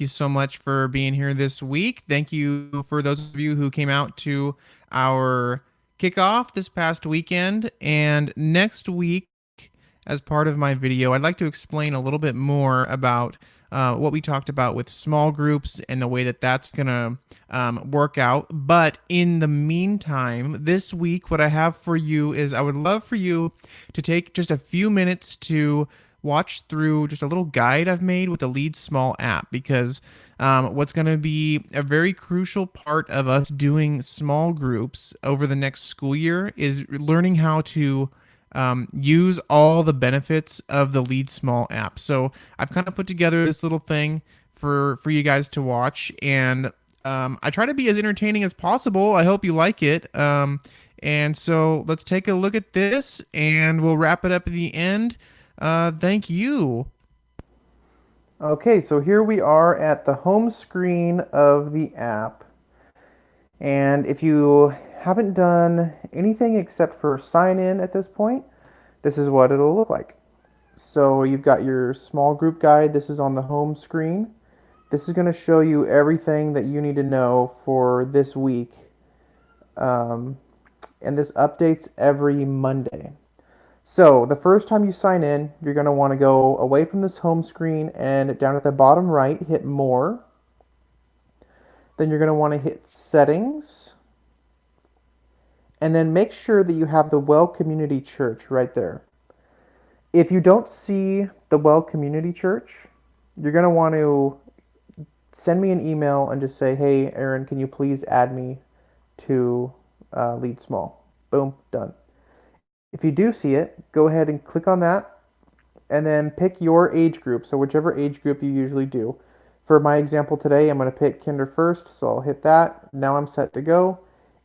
you so much for being here this week. Thank you for those of you who came out to our kickoff this past weekend. And next week, as part of my video, I'd like to explain a little bit more about what we talked about with small groups and the way that that's going to work out. But in the meantime, this week, what I have for you is I would love for you to take just a few minutes to watch through just a little guide I've made with the Lead Small app because what's going to be a very crucial part of us doing small groups over the next school year is learning how to use all the benefits of the Lead Small app. So I've kind of put together this little thing for you guys to watch, and I try to be as entertaining as possible. I hope you like it. And so let's take a look at this, and we'll wrap it up at the end. Thank you. Okay, so here we are at the home screen of the app. And if you haven't done anything except for sign in at this point, this is what it'll look like. So you've got your small group guide. This is on the home screen. This is going to show you everything that you need to know for this week. Um, and this updates every Monday. So the first time you sign in, you're going to want to go away from this home screen and down at the bottom right, hit more. Then you're going to want to hit settings. And then make sure that you have the Well Community Church right there. If you don't see the Well Community Church, you're going to want to send me an email and just say, hey, Aaron, can you please add me to Lead Small? Boom, done. If you do see it, go ahead and click on that and then pick your age group. So whichever age group you usually do. For my example today, I'm going to pick Kinder First, so I'll hit that. Now I'm set to go,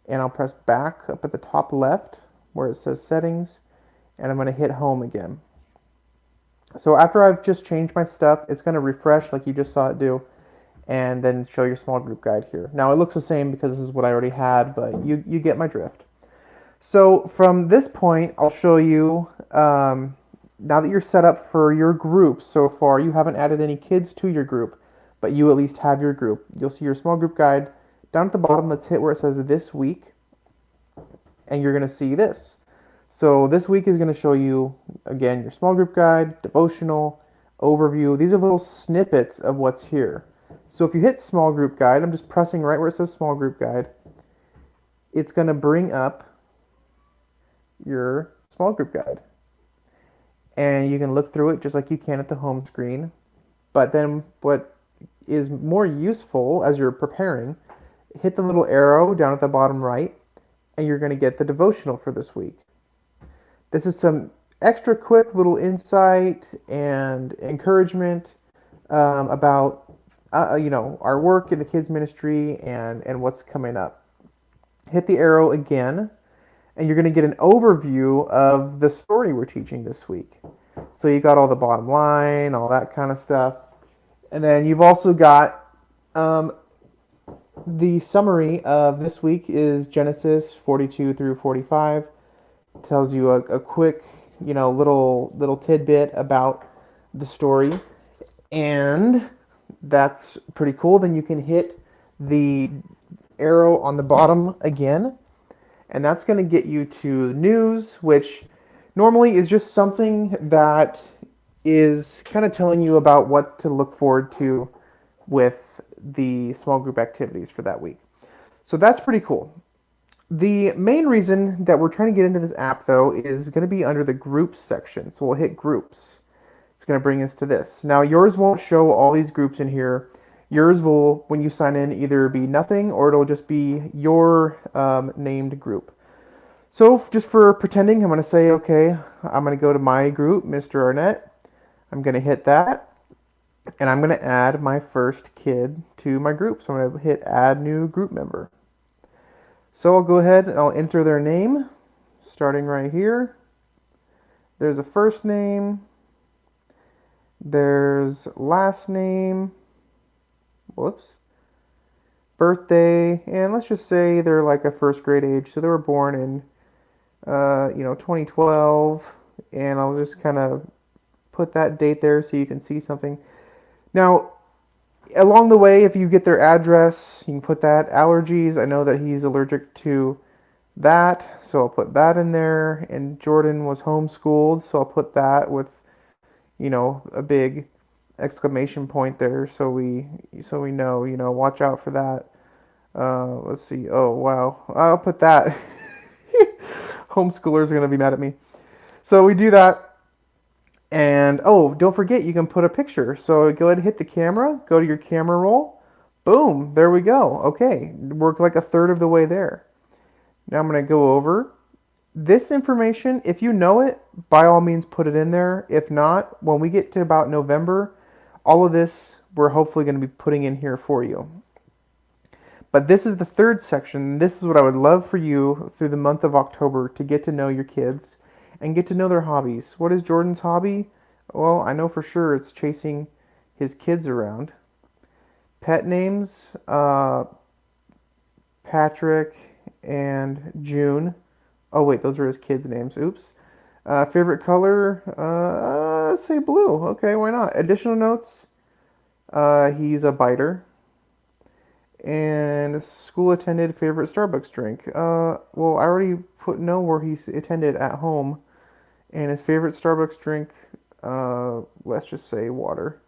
and I'll press back up at the top left where it says settings, and I'm going to hit home again. So after I've just changed my stuff, it's going to refresh like you just saw it do, and then show your small group guide here. Now it looks the same because this is what I already had, but you get my drift. So from this point, I'll show you, now that you're set up for your group so far, you haven't added any kids to your group, but you at least have your group. You'll see your small group guide. Down at the bottom, let's hit where it says this week, and you're going to see this. So this week is going to show you, again, your small group guide, devotional, overview. These are little snippets of what's here. So if you hit small group guide, I'm just pressing right where it says small group guide. It's going to bring up your small group guide. And you can look through it just like you can at the home screen. But then what is more useful as you're preparing, hit the little arrow down at the bottom right, and you're going to get the devotional for this week. This is some extra quick little insight and encouragement about our work in the kids ministry and what's coming up. Hit the arrow again, and you're going to get an overview of the story we're teaching this week. So you got all the bottom line, all that kind of stuff. And then you've also got the summary of this week is Genesis 42 through 45. It tells you a quick, little tidbit about the story. And that's pretty cool. Then you can hit the arrow on the bottom again, and that's going to get you to news, which normally is just something that is kind of telling you about what to look forward to with the small group activities for that week. So that's pretty cool. The main reason that we're trying to get into this app, though, is going to be under the groups section. So we'll hit groups. It's going to bring us to this. Now, yours won't show all these groups in here. Yours will, when you sign in, either be nothing or it'll just be your named group. So just for pretending, I'm going to say, okay, I'm going to go to my group, Mr. Arnett. I'm going to hit that, and I'm going to add my first kid to my group. So I'm going to hit add new group member. So I'll go ahead and I'll enter their name, starting right here. There's a first name. There's last name. Whoops. Birthday, and let's just say they're like a first grade age. So they were born in 2012, and I'll just kind of put that date there so you can see something. Now, Along the way, if you get their address, you can put that. Allergies, I know that he's allergic to that, so I'll put that in there. And Jordan was homeschooled, so I'll put that with, a big exclamation point there, so we know, watch out for that. Let's see. Oh wow, I'll put that. Homeschoolers are gonna be mad at me. So we do that, and oh, don't forget you can put a picture. So go ahead and hit the camera. Go to your camera roll. Boom, there we go. Okay, we're like a third of the way there. Now I'm gonna go over this information. If you know it, by all means put it in there. If not, when we get to about November, all of this we're hopefully going to be putting in here for you. But this is the third section. This is what I would love for you through the month of October to get to know your kids and get to know their hobbies. What is Jordan's hobby? Well, I know for sure it's chasing his kids around. Pet names, Patrick and June. Oh wait, those are his kids' names. Oops. Favorite color? Let's say blue. Okay, why not? Additional notes. He's a biter. And school attended favorite Starbucks drink. Well, I already put know where he's attended at home, and his favorite Starbucks drink. Let's just say water.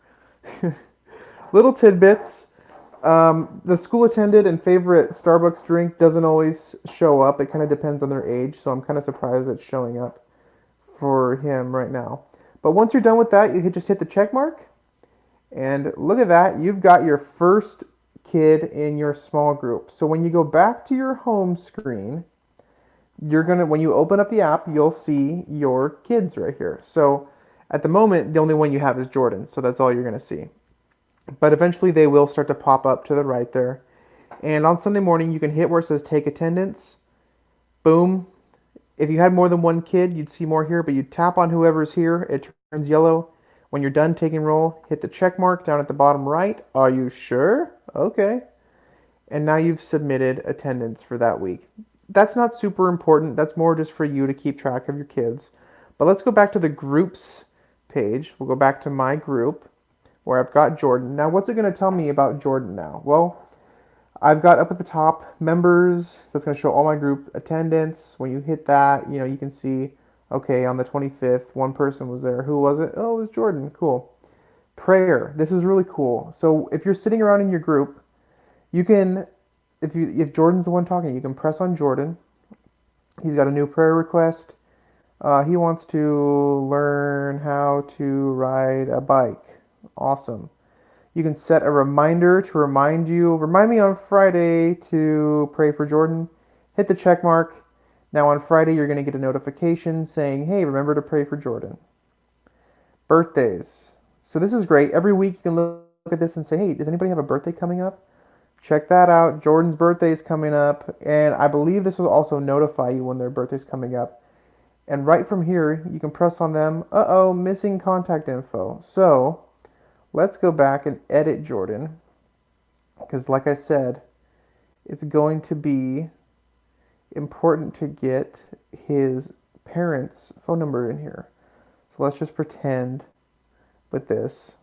Little tidbits. The school attended and favorite Starbucks drink doesn't always show up. It kind of depends on their age, so I'm kind of surprised it's showing up for him right now. But once you're done with that, you can just hit the check mark. And look at that, you've got your first kid in your small group. So when you go back to your home screen, when you open up the app, you'll see your kids right here. So at the moment, the only one you have is Jordan. So that's all you're going to see. But eventually they will start to pop up to the right there. And on Sunday morning, you can hit where it says take attendance. Boom. If you had more than one kid, you'd see more here, but you tap on whoever's here, it turns yellow. When you're done taking roll, hit the check mark down at the bottom right. Are you sure? Okay. And now you've submitted attendance for that week. That's not super important. That's more just for you to keep track of your kids. But let's go back to the groups page. We'll go back to my group where I've got Jordan. Now, what's it going to tell me about Jordan now? Well, I've got up at the top members. That's going to show all my group attendance. When you hit that, you can see, okay, on the 25th, one person was there. Who was it? Oh, it was Jordan. Cool. Prayer. This is really cool. So if you're sitting around in your group, you can, if Jordan's the one talking, you can press on Jordan. He's got a new prayer request. He wants to learn how to ride a bike. Awesome. You can set a reminder to remind me on Friday to pray for Jordan. Hit the check mark. Now on Friday, you're going to get a notification saying, hey, remember to pray for Jordan. Birthdays. So this is great. Every week you can look at this and say, hey, does anybody have a birthday coming up? Check that out. Jordan's birthday is coming up. And I believe this will also notify you when their birthday's coming up. And right from here, you can press on them. Uh-oh, missing contact info. So let's go back and edit Jordan. Because like I said, it's going to be important to get his parents' phone number in here. So let's just pretend with this.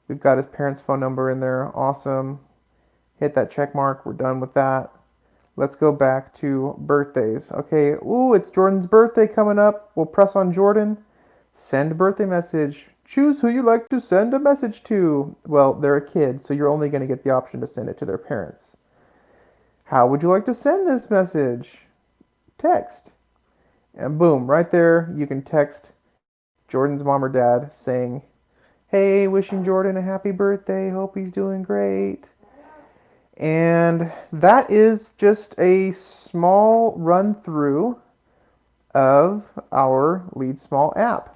We've got his parents' phone number in there. Awesome. Hit that check mark. We're done with that. Let's go back to birthdays. Okay, ooh, it's Jordan's birthday coming up. We'll press on Jordan. Send birthday message. Choose who you like to send a message to. Well, they're a kid, so you're only going to get the option to send it to their parents. How would you like to send this message? Text. And boom, right there, you can text Jordan's mom or dad saying, hey, wishing Jordan a happy birthday. Hope he's doing great. And that is just a small run through of our Lead Small app.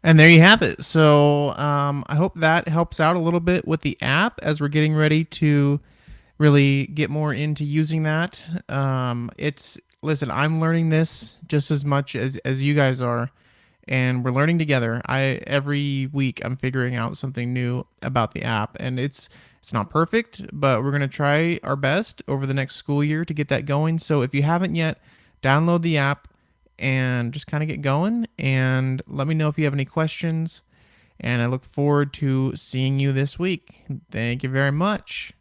And there you have it. So I hope that helps out a little bit with the app as we're getting ready to really get more into using that. Listen, I'm learning this just as much as you guys are, and we're learning together. Every week I'm figuring out something new about the app, and it's not perfect, but we're going to try our best over the next school year to get that going. So if you haven't yet, download the app and just kind of get going, and let me know if you have any questions. And I look forward to seeing you this week. Thank you very much.